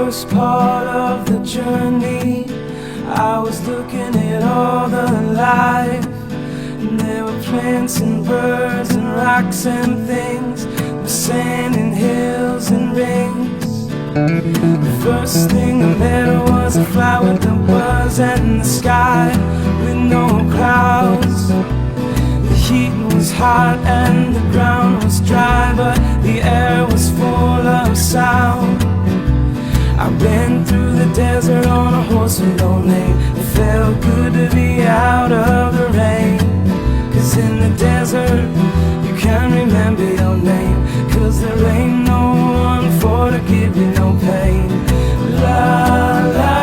first part of the journey, I was looking at all the life. And there were plants and birds and rocks and things, with sand and hills and rings. The first thing I met was a fly with a buzz and the sky with no clouds. The heat was hot and the ground was dry, but the air was full of sound. I ran through the desert on a horse with no name. It felt good to be out of the rain. 'Cause in the desert you can't remember your name, 'cause there ain't no one for to give you no pain. La la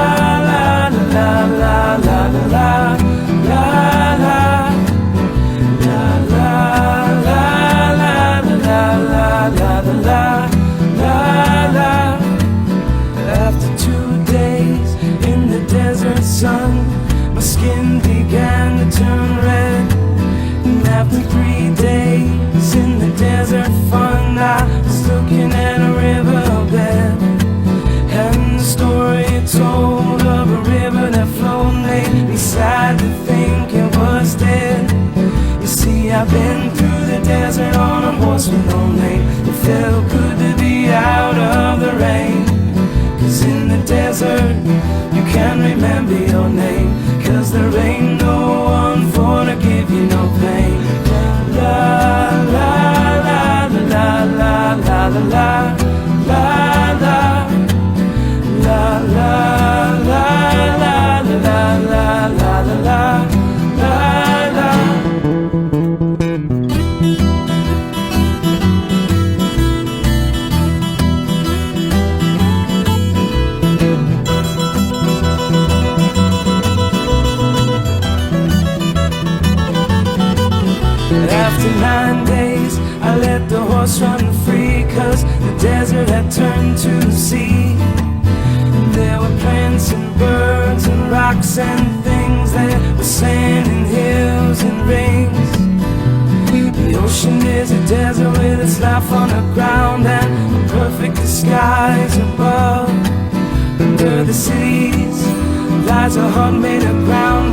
la la la la la la la la. After 2 days in the desert sun, my skin began to turn red. And after 3 days in the desert fun, I was looking at a riverbed. And the story it told of a river that flowed made me sad to think it was dead. You see, I've been through the desert on a horse with no name. It felt good to be out of the rain. 'Cause in the desert you can't remember your name, 'cause there ain't no one for to give you no pain. La la la la la la la la la la la la la la la la la la. After 9 days, I let the horse run free, 'cause the desert had turned to sea. There were plants and birds and rocks and things. There was sand and hills and rings. The ocean is a desert with its life on the ground and perfect skies above. Under the cities lies a heart made of ground